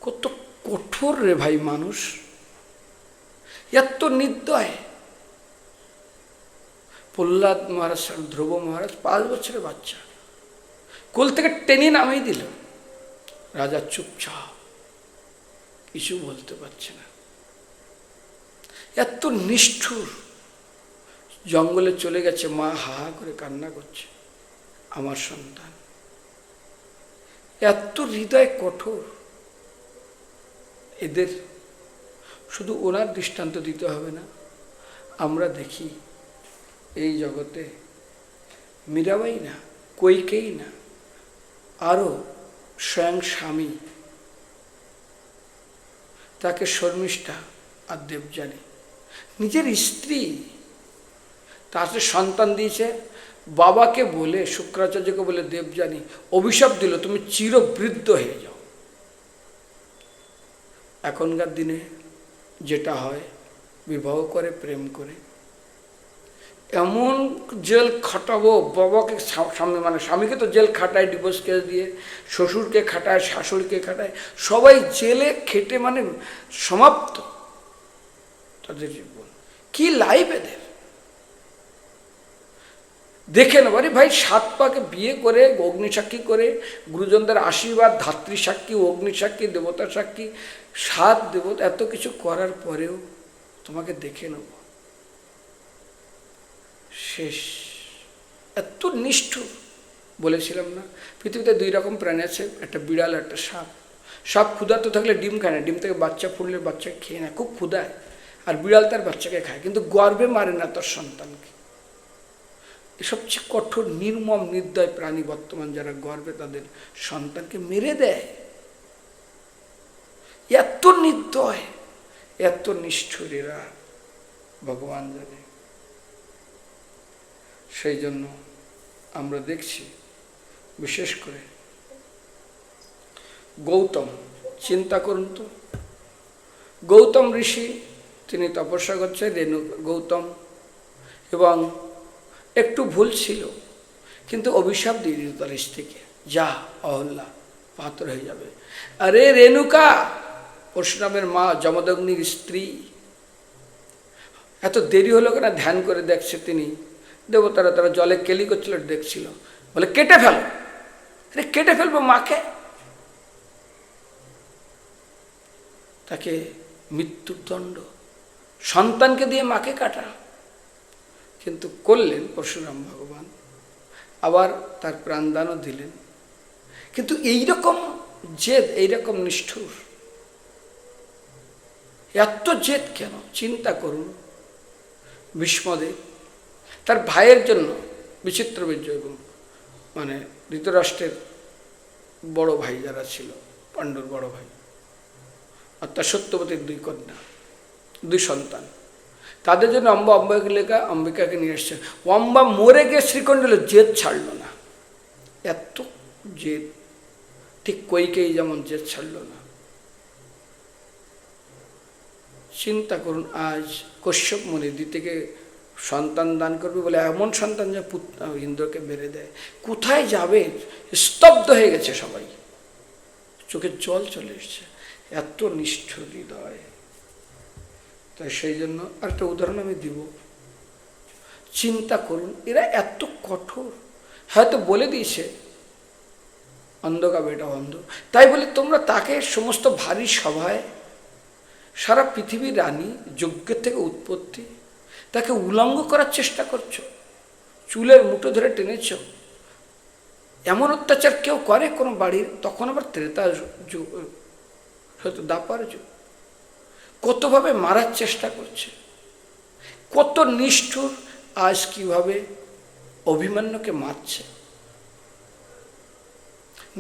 Speaker 1: কত কঠোর রে ভাই মানুষ, এত নির্দয়। প্রহ্লাদ মহারাজ, ধ্রুব মহারাজ 5 বছরের বাচ্চা, কোল থেকে টেনে নামিয়ে দিল। রাজা চুপচাপ, কিছু বলতে পারছে না। এত নিষ্ঠুর। জঙ্গলে চলে গেছে, মা হা হা করে কান্না করছে, আমার সন্তান। এত হৃদয় কঠোর। এদের শুধু ওনার দৃষ্টান্ত দিতে হবে না, আমরা দেখি এই জগতে মীরাবাই না, কইকেয়ী না, আরও স্বয়ং স্বামী তাকে শর্মিষ্ঠা আর দেবযানী, নিজের স্ত্রী, তাকে সন্তান দিয়েছে। বাবাকে বলে, শুক্রাচার্যকে বলে দেবযানী অভিশাপ দিল, তুমি চিরবৃদ্ধ হয়ে যাও। এখনকার দিনে যেটা হয়, বিবাহ করে, প্রেম করে, এমন জেল খাটাবো বাবাকে, স্বামী মানে স্বামীকে তো জেল খাটায় ডিভোর্স কেস দিয়ে, শ্বশুরকে খাটায়, শাশুড়িকে খাটায়, সবাই জেলে খেটে মানে সমাপ্ত তাদের জীবন। কি লাইফ এদের! দেখে নেব, আরে ভাই 7 পাকে বিয়ে করে, অগ্নিসাক্ষী করে, গুরুজনদের আশীর্বাদ, ধাত্রী সাক্ষী, অগ্নিসাক্ষী, দেবতার সাক্ষী, 7 দেবতা, এত কিছু করার পরেও তোমাকে দেখে নেব, শেষ। এত নিষ্ঠুর! বলেছিলাম না, পৃথিবীতে 2 রকম প্রাণী আছে, একটা বিড়াল, একটা সাপ। সাপ ক্ষুধার্ত থাকলে ডিম খায় না, ডিম থেকে বাচ্চা ফুটলে বাচ্চাকে খেয়ে নেয়, খুব ক্ষুধায়। আর বিড়াল তার বাচ্চাকে খায়, কিন্তু গর্বে মারে না তার সন্তানকে। সবচেয়ে কঠোর, নির্মম, নির্দয় প্রাণী বর্তমান যারা গর্বে তাদের সন্তানকে মেরে দেয়। এত নির্দয়, এত নিষ্ঠুর এরা, ভগবান জানে। সেই জন্য আমরা দেখছি, বিশেষ করে গৌতম, চিন্তা করুন তো, গৌতম ঋষি তিনি তপস্যা করছেন, গৌতম, এবং একটু ভুল ছিল, কিন্তু অভিশাপ দিয়ে দিত তার স্ত্রীকে, যা অহল্যা পাত্র হয়ে যাবে। আরে রেণুকা, পরশুরামের মা, যমদগ্নির স্ত্রী, এত দেরি হলো কেন? ধ্যান করে দেখছে তিনি, দেবতারা তারা জলে কেলি করছিল, দেখছিল, বলে কেটে ফেলো। আরে কেটে ফেলবো মাকে? তাকে মৃত্যুর দণ্ড, সন্তানকে দিয়ে মাকে কাটা। কিন্তু করলেন পরশুরাম ভগবান, আবার তার প্রাণদানও দিলেন। কিন্তু এইরকম জেদ, এইরকম নিষ্ঠুর, এত জেদ কেন? চিন্তা করুন। ভীষ্মদেব তার ভাইয়ের জন্য, বিচিত্রবীর্য এবং মানে ধৃতরাষ্ট্রের বড় ভাই যারা ছিল, পাণ্ডুর বড় ভাই, অর্থাৎ সত্যবতীর 2 কন্যা, 2 সন্তান, তাদের জন্য অম্বিকাকে নিয়ে এসছে। অম্বা মরে গিয়ে শ্রীকণ্ডলে জেদ ছাড়ল না, এত জেদ। ঠিক কইকেই যেমন জেদ ছাড়ল না। চিন্তা করুন, আজ কশ্যপ মুনি দিতিকে সন্তান দান করবে বলে এমন সন্তান যা ইন্দ্রকে মেরে দেয়, কোথায় যাবে? স্তব্ধ হয়ে গেছে সবাই, চোখের জল চলে এসছে, এত নিষ্ঠুর হৃদয়। তাই সেই জন্য আরেকটা উদাহরণ আমি দিব। চিন্তা করুন, এরা এত কঠোর। হয়তো বলে দিয়েছে অন্ধ কা বেটা অন্ধ, তাই বলে তোমরা তাকে সমস্ত ভারী সভায়, সারা পৃথিবীর রানী, যজ্ঞের থেকে উৎপত্তি, তাকে উলঙ্গ করার চেষ্টা করছো, চুলের মুঠো ধরে টেনেছ। এমন অত্যাচার কেউ করে কোনো বাড়ির? তখন আবার ত্রেতা যুগ, হয়তো দাপার যুগ। কতভাবে মারার চেষ্টা করছে, কত নিষ্ঠুর। আজ কিভাবে অভিমন্যুকে মারছে,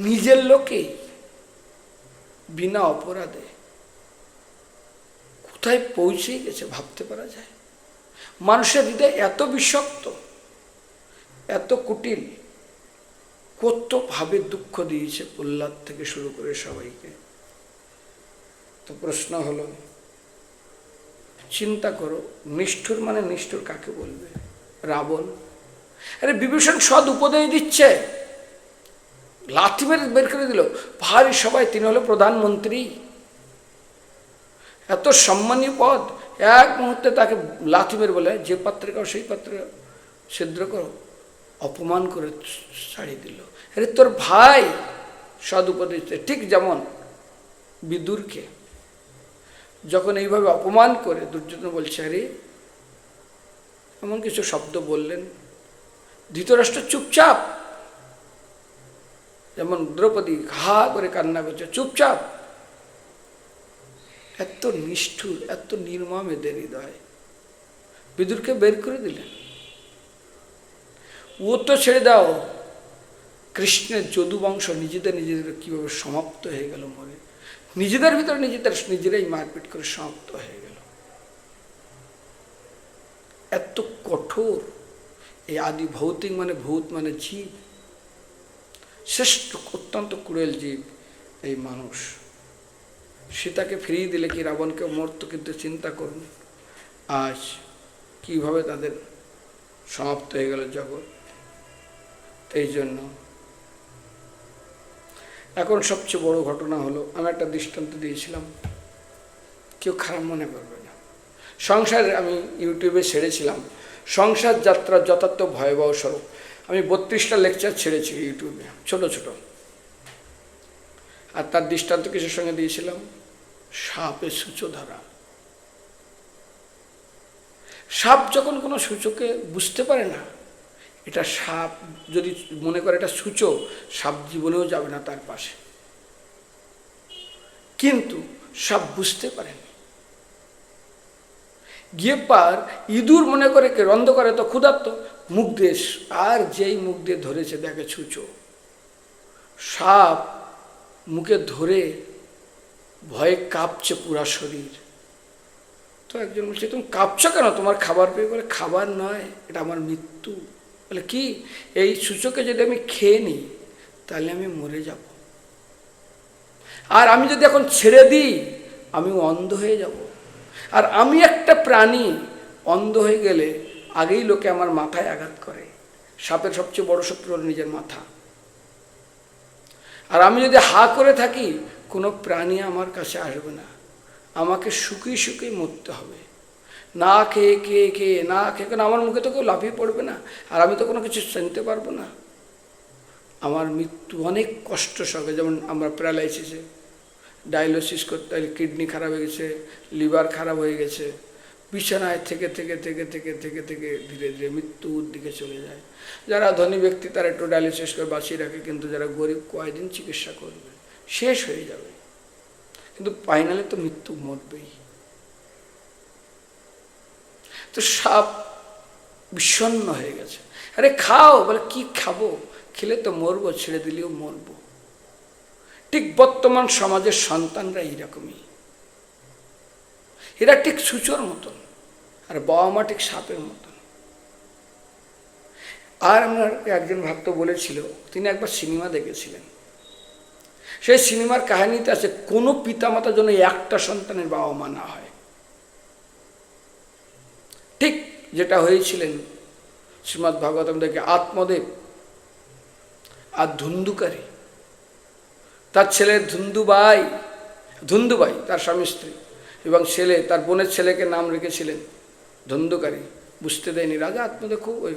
Speaker 1: নিজের লোকেই, বিনা অপরাধে। কোথায় পৌঁছে গেছে ভাবতে পারা যায়? মানুষের হৃদয় এত বিষাক্ত, এত কুটিল, কতভাবে দুঃখ দিয়েছে প্রহ্লাদ থেকে শুরু করে সবাইকে। তো প্রশ্ন হলো, চিন্তা করো, নিষ্ঠুর মানে নিষ্ঠুর কাকে বলবে? রাবণ। আরে বিভীষণ সৎ উপদেশ দিচ্ছে, লাথি মেরে বের করে দিল। ভারী সবাই, তিনি হলো প্রধানমন্ত্রী, এত সম্মানীয় পদ, এক মুহূর্তে তাকে লাথি মেরে বলে যে পাত্রে খাও সেই পাত্রে ছিদ্র করো, অপমান করে ছাড়িয়ে দিল। আরে তোর ভাই সৎ উপদেশ, ঠিক যেমন বিদুরকে যখন এইভাবে অপমান করে দুর্যোধন বলছে, আরে এমন কিছু শব্দ বললেন, ধৃতরাষ্ট্র চুপচাপ, যেমন দ্রৌপদী ঘা করে কান্না করছে, চুপচাপ। এত নিষ্ঠুর, এত নির্মম এদের হৃদয়। বিদুরকে বের করে দিলেন। ও তো ছেড়ে দাও, কৃষ্ণের যদু বংশ নিজেদের নিজেদের কীভাবে সমাপ্ত হয়ে গেল মরে। নিজেদের ভিতরে নিজেরাই মারপিট করে সমাপ্ত হয়ে গেল। এত কঠোর এই আদি ভৌতিক মানে ভূত মানে জীব, শ্রেষ্ঠ অত্যন্ত ক্রুয়েল জীব এই মানুষ। সীতাকে ফিরিয়ে দিলে কি রাবণকে মরত, কিন্তু চিন্তা করুন আজ কিভাবে তাদের সমাপ্ত হয়ে গেল জগৎ। এই জন্য এখন সবচেয়ে বড় ঘটনা হলো, আমি একটা দৃষ্টান্ত দিয়েছিলাম, কেউ খারাপ মনে করবে না। সংসারে আমি ইউটিউবে ছেড়েছিলাম সংসার যাত্রার যথার্থ ভয়াবহ স্বরূপ। আমি 32টা লেকচার ছেড়েছি ইউটিউবে, ছোট ছোট। আর তার দৃষ্টান্ত কিসের সঙ্গে দিয়েছিলাম? সাপের সূচো ধরা। সাপ যখন কোনো সূচকে বুঝতে পারে না এটা সাপ, যদি মনে করে এটা সূচো, সাপ জীবনেও যাবে না তার পাশে। কিন্তু সাপ বুঝতে পারেন, গিয়ে পার ইঁদুর মনে করে কে রন্ধ করে তো ক্ষুধার্ত, মুখ দিয়ে, আর যেই মুখ দিয়ে ধরেছে দেখে ছুঁচো। সাপ মুখে ধরে ভয়ে কাঁপছে পুরা শরীর। তো একজন বলছে, তুমি কাঁপছো কেন? তোমার খাবার পেয়ে? বলে, খাবার নয়, এটা আমার মৃত্যু। বলে, কি? এই সূচকে যদি আমি খেয়ে নিই তাহলে আমি মরে যাব, আর আমি যদি এখন ছেড়ে দিই আমি অন্ধ হয়ে যাব। আর আমি একটা প্রাণী, অন্ধ হয়ে গেলে আগেই লোকে আমার মাথায় আঘাত করে। সাপের সবচেয়ে বড় শত্রু হল নিজের মাথা। আর আমি যদি হা করে থাকি কোনো প্রাণী আমার কাছে আসবে না, আমাকে শুকিয়ে শুকিয়ে মরতে হবে, না খেয়ে খেয়ে খেয়ে, না খেয়ে। কেন? আমার মুখে তো কেউ লাফিয়ে পড়বে না, আর আমি তো কোনো কিছু চিনতে পারবো না। আমার মৃত্যু অনেক কষ্ট সঙ্গে, যেমন আমরা প্যারালাইসিসে ডায়ালিসিস করতে হলে কিডনি খারাপ হয়ে গেছে, লিভার খারাপ হয়ে গেছে, বিছানায় থেকে থেকে থেকে থেকে থেকে থেকে ধীরে ধীরে মৃত্যুর দিকে চলে যায়। যারা ধনী ব্যক্তি তারা একটু ডায়ালিসিস করে বাঁচিয়ে রাখে, কিন্তু যারা গরিব কয়দিন চিকিৎসা করবে, শেষ হয়ে যাবে, কিন্তু ফাইনালে তো মৃত্যু মরবেই। তো সাপ বিষণ্ণ হয়ে গেছে। আরে খাও। বলে, কি খাবো? খেলে তো মরবো, ছেড়ে দিলেও মরবো। ঠিক বর্তমান সমাজের সন্তানরা এইরকমই, এরা ঠিক সূচোর মতন, আর বাবা মা ঠিক সাপের মতন। আর আমার একজন ভক্ত বলেছিল, তিনি একবার সিনেমা দেখেছিলেন। সেই সিনেমার কাহিনীতে আছে, কোনো পিতামাতার জন্য একটা সন্তানের বাবা মা না হয়। ঠিক যেটা হয়েছিলেন শ্রীমদ্ ভাগবতম দেখে আত্মদেব আর ধুন্ধুকারী, তার ছেলে ধুন্ধুবাই তার স্বামী স্ত্রী, এবং ছেলে তার বোনের ছেলেকে নাম রেখেছিলেন ধুন্ধুকারী। বুঝতে দেয়নি রাজা আত্মদেব, খুব ওই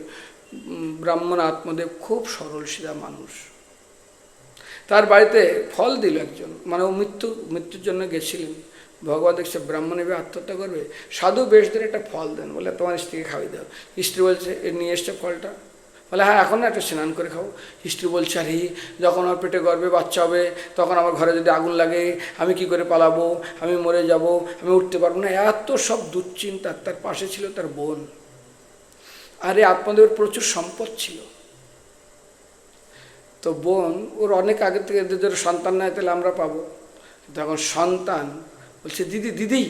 Speaker 1: ব্রাহ্মণ আত্মদেব খুব সরল সিধা মানুষ। তার বাড়িতে ফল দিল একজন, মানে ও মৃত্যুর জন্য গেছিলেন। ভগবান দেখছে ব্রাহ্মণ এভাবে আত্মহত্যা করবে, সাধু বেশ ধরে একটা ফল দেন, বলে তোমার স্ত্রীকে খাওয়াই দাও। স্ত্রী বলছে, এ নিয়ে এসছে ফলটা। বলে, হ্যাঁ এখন না, একটা স্নান করে খাও। স্ত্রী বলছে, আরে যখন আমার পেটে গর্ভে বাচ্চা হবে তখন আমার ঘরে যদি আগুন লাগে আমি কি করে পালাবো, আমি মরে যাব, আমি উঠতে পারবো না, এত সব দুশ্চিন্তা। তার পাশে ছিল তার বোন। আরে আত্মদেবের প্রচুর সম্পদ ছিল, তো বোন ওর অনেক আগে থেকে এদের সন্তান নাই তাহলে আমরা পাবো। তখন সন্তান বলছে, দিদি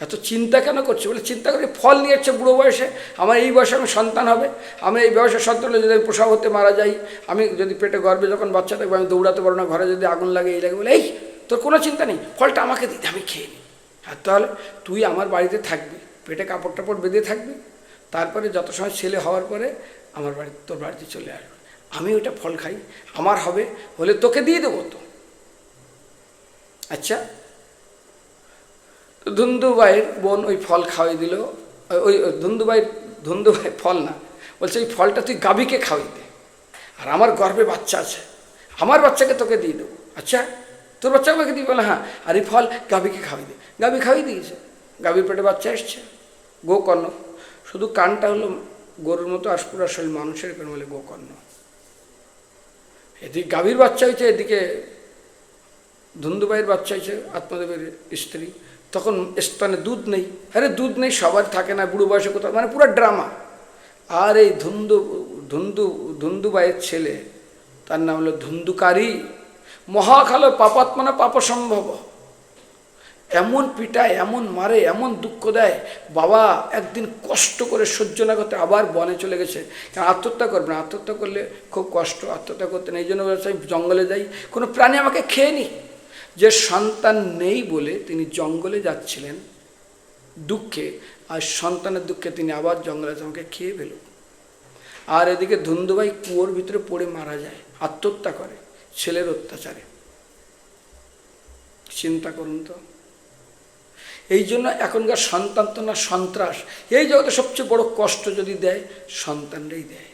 Speaker 1: এত চিন্তা কেন করছে? বলে, চিন্তা করে ফল নিয়ে যাচ্ছে বুড়ো বয়সে, আমার এই বয়সে আমার সন্তান হবে, আমি এই বয়সে সন্তান হলে যদি প্রসব হতে মারা যাই, আমি যদি পেটে গর্ভে যখন বাচ্চা থাকবো আমি দৌড়াতে পারবো না, ঘরে যদি আগুন লাগে এই লাগে। বলে, এই তোর কোনো চিন্তা নেই, ফলটা আমাকে দিতে, আমি খেয়ে নিই। আর তাহলে তুই আমার বাড়িতে থাকবি, পেটে কাপড় টাপড় বেঁধে থাকবি, তারপরে যত সময় ছেলে হওয়ার পরে আমার তোর বাড়িতে চলে আসবে, আমি ওইটা ফল খাই, আমার হবে, হলে তোকে দিয়ে দেবো তো। আচ্ছা, ধুন্ধুবাইয়ের বোন ওই ফল খাওয়াই দিল। ওই ধুন্ধুবাই ফল না, বলছে ওই ফলটা তুই গাভীকে খাওয়াই দে, আর আমার গর্ভে বাচ্চা আছে, আমার বাচ্চাকে তোকে দিয়ে দেবো। আচ্ছা, তোর বাচ্চা আমাকে দিই? বলে, হ্যাঁ, আর এই ফল গাভীকে খাওয়াই দে। গাভী খাওয়াই দিয়েছে, গাভীর পেটে বাচ্চা এসছে, গোকর্ণ। শুধু কানটা হলো গরুর মতো, আর পুরা শরীর মানুষের কান, বলে গোকর্ণ। এদিকে গাভীর বাচ্চা হয়েছে, এদিকে ধুন্ধুবাইয়ের বাচ্চা হয়েছে আত্মদেবের স্ত্রী। তখন স্তনে দুধ নেই। আরে দুধ নেই সবার থাকে না, বুড়ো বয়সে কোথাও, মানে পুরো ড্রামা। আর এই ধুন্ধুবাইয়ের ছেলে, তার নাম হলো ধুন্ধুকারী, মহাকালো পাপাত্মনা পাপসম্ভব। এমন পিটায়, এমন মারে, এমন দুঃখ দেয়। বাবা একদিন কষ্ট করে সহ্য না করতে আবার বনে চলে গেছে। কারণ আত্মহত্যা করবে না, আত্মহত্যা করলে খুব কষ্ট, আত্মহত্যা করতে নেই। এই জন্য বলেছে আমি জঙ্গলে যাই, কোনো প্রাণী আমাকে খেয়ে নি। যে সন্তান নেই বলে তিনি জঙ্গলে যাচ্ছিলেন দুঃখে, আর সন্তানের দুঃখে তিনি আবার জঙ্গলে আমাকে খেয়ে ফেল। আর এদিকে ধুন্দুভাই কুয়োর ভিতরে পড়ে মারা যায়, আত্মহত্যা করে ছেলের অত্যাচারে। চিন্তা করুন তো। এই জন্য এখনকার সন্তান তো না সন্ত্রাস। এই জগতে সবচেয়ে বড় কষ্ট যদি দেয় সন্তানরাই দেয়।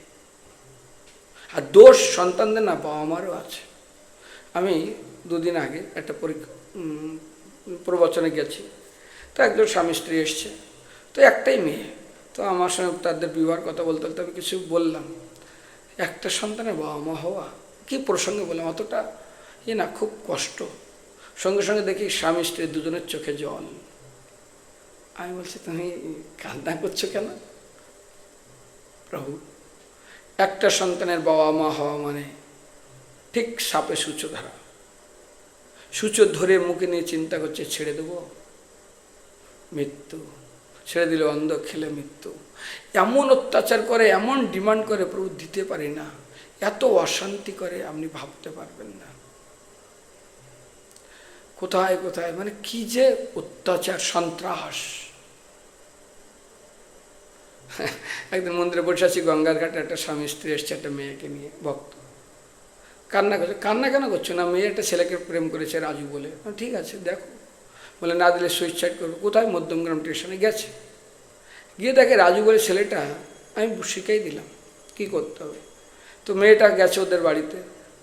Speaker 1: আর দোষ সন্তানদের না, বাবা মারও আছে। আমি দুদিন আগে একটা প্রবচনে গেছি, তো একজন স্বামী স্ত্রী এসছে, তো একটাই মেয়ে। তো আমার সঙ্গে তাদের বিবাহের কথা বলতে বলতে আমি কিছু বললাম। একটা সন্তানের বাবা মা হওয়া কী প্রসঙ্গে বললাম, অতটা না, খুব কষ্ট। সঙ্গে সঙ্গে দেখি স্বামী স্ত্রী দুজনের চোখে জল। আমি বলছি তুমি কান্না করছো কেন? প্রভু, একটা সন্তানের বাবা মা হওয়া মানে ঠিক সাপে সূচো ধরা। সূচো ধরে মুখে নিয়ে চিন্তা করছে ছেড়ে দেবো, মৃত্যু। ছেড়ে দিলে অন্ধ, খেলে মৃত্যু। এমন অত্যাচার করে, এমন ডিমান্ড করে, প্রভু দিতে পারি না। এত অশান্তি করে আপনি ভাবতে পারবেন না। কোথায় কোথায় মানে কি যে অত্যাচার, সন্ত্রাস। একদিন মন্দিরে বসে আছি, গঙ্গার ঘাটে একটা স্বামী স্ত্রী এসছে একটা মেয়েকে নিয়ে, ভক্ত। কান্না করছে। কান্না কেন করছো? না মেয়ে একটা ছেলেকে প্রেম করেছে রাজু বলে। ঠিক আছে দেখো, বলে না দিলে সুইসাইড করবে। কোথায়? মধ্যমগ্রাম স্টেশনে গেছে। গিয়ে দেখে রাজু বলে ছেলেটা, আমি শিখাই দিলাম কি করতে হবে। তো মেয়েটা গেছে ওদের বাড়িতে।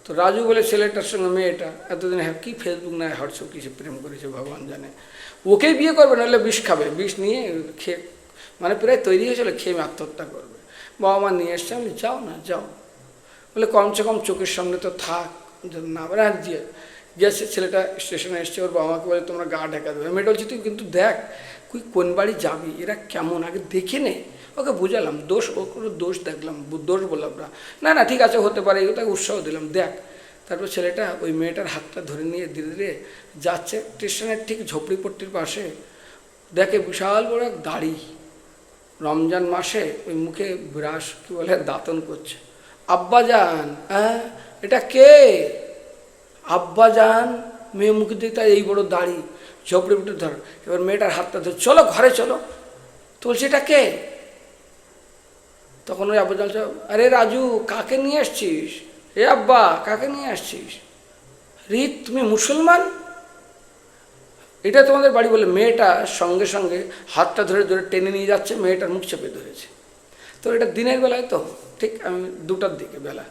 Speaker 1: তো রাজু বলে ছেলেটার সঙ্গে মেয়েটা এতদিন কি ফেসবুক না হোয়াটসঅ্যাপ কিছু প্রেম করেছে ভগবান জানে। ওকেই বিয়ে করবে, নাহলে বিষ খাবে। বিষ নিয়ে খেয়ে মানে প্রায় তৈরি হয়েছিল, খেয়ে আত্মহত্যা করবে। বাবা মা নিয়ে এসছে। আমি যাও না, যাও। বলে কমসে কম চোখের সামনে তো থাক না। বলে আর গিয়েছে। ছেলেটা স্টেশনে এসছে, ওর বাবা মাকে বলে তোমরা গা ঢাকা দেবে। মেয়েটা বলছি তুই কিন্তু দেখ তুই কোন বাড়ি যাবি, এরা কেমন আগে দেখে নে। ওকে বুঝালাম, দোষ ও কোনো দোষ দেখলাম, দোষ বললাম না, না ঠিক আছে হতে পারে, তাকে উৎসাহ দিলাম দেখ। তারপর ছেলেটা ওই মেয়েটার হাতটা ধরে নিয়ে ধীরে ধীরে যাচ্ছে স্টেশনের ঠিক ঝোপড়িপট্টির পাশে। দেখে বিশাল বড় এক দাড়ি, রমজান মাসে ওই মুখে ব্রাশ কি বলে দাঁতন করছে। আব্বাজান, হ্যাঁ এটা কে? আব্বাজান। মেয়ে মুখে দিতে এই বড় দাড়ি, ঝোপড়ি পিটে ধর। এবার মেয়েটার হাতটা ধরে চলো ঘরে চলো। তো বলছে এটা কে? তখন ওই আব্বাজান, আরে রাজু কাকে নিয়ে আসছিস? এ আব্বা কাকে নিয়ে আসছিস? রিত তুমি মুসলমান? এটা তোমাদের বাড়ি? বলে মেয়েটা সঙ্গে সঙ্গে হাতটা ধরে ধরে টেনে নিয়ে যাচ্ছে, মেয়েটার মুখ চেপে ধরেছে। তো এটা দিনের বেলায়, তো ঠিক আমি 2টার দিকে বেলা।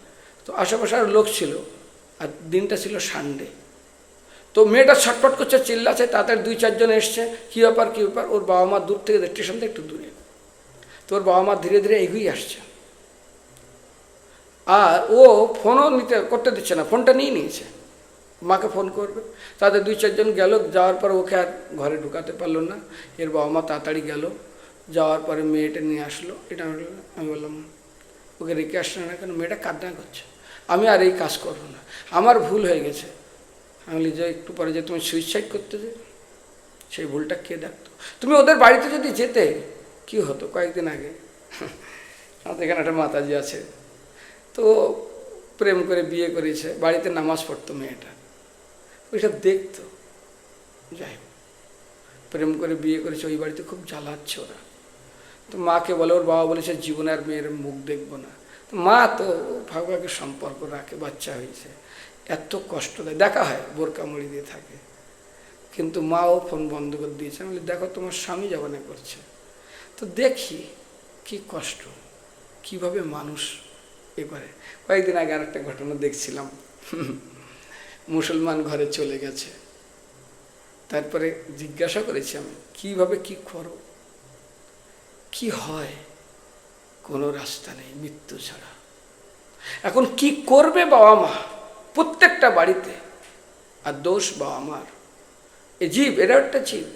Speaker 1: তো আশেপাশে আর লোক ছিল, আর দিনটা ছিল সানডে। তো মেয়েটা ছটফট করছে, চিল্লাচ্ছে। তাড়াতাড়ি 2-4 জন এসছে। কী ব্যাপার কী ব্যাপার? ওর বাবা মা দূর থেকে, স্টেশন থেকে একটু দূরে। তো ওর বাবা মা ধীরে ধীরে এগিয়ে আসছে, আর ও ফোনও করতে দিচ্ছে না, ফোনটা নিয়ে নিয়েছে। মাকে ফোন করবে। তাদের 2-4 জন গেল। যাওয়ার পর ওকে আর ঘরে ঢুকাতে পারলো না। এর বাবা মা তাড়াতাড়ি গেল। যাওয়ার পরে মেয়েটা নিয়ে আসলো। এটা আমি বললাম ওকে রেখে আসলো না কেন? মেয়েটা কান্না করছে। আমি আর এই কাজ করবো না, আমার ভুল হয়ে গেছে। আমি বলি যে একটু পরে যে তুমি সুইসাইড করতে যে, সেই ভুলটা কে দেখতো? তুমি ওদের বাড়িতে যদি যেতে কি হতো? কয়েকদিন আগে আমাদের এখানে একটা মাতাজি আছে, তো প্রেম করে বিয়ে করেছে, বাড়িতে নামাজ পড়তো মেয়েটা, ওইসব দেখতো। যাই হোক, প্রেম করে বিয়ে করেছে, ওই বাড়িতে খুব জ্বালাচ্ছে ওরা। তো মাকে বলে, ওর বাবা বলেছে জীবনে আর মেয়ের মুখ দেখবো না। তো মা তো ভাগ্যকে সম্পর্ক রাখে, বাচ্চা হয়েছে, এত কষ্ট দেয়। দেখা হয়, বোরকা মুড়ি দিয়ে থাকে, কিন্তু মাও ফোন বন্ধ করে দিয়েছে। আমি বলি দেখো তোমার স্বামী জবানে করছে, তো দেখি কি কষ্ট, কিভাবে মানুষ এ করে। কয়েকদিন আগে আর একটা ঘটনা দেখছিলাম, মুসলমান ঘরে চলে গেছে। তারপরে জিজ্ঞাসা করেছি আমি, কিভাবে কি করো, কি হয়? কোনো রাস্তা নেই মৃত্যু ছাড়া। এখন কি করবে বাবা মা প্রত্যেকটা বাড়িতে, আর দোষ বাবা মার। এ জীব, এরা একটা জীব।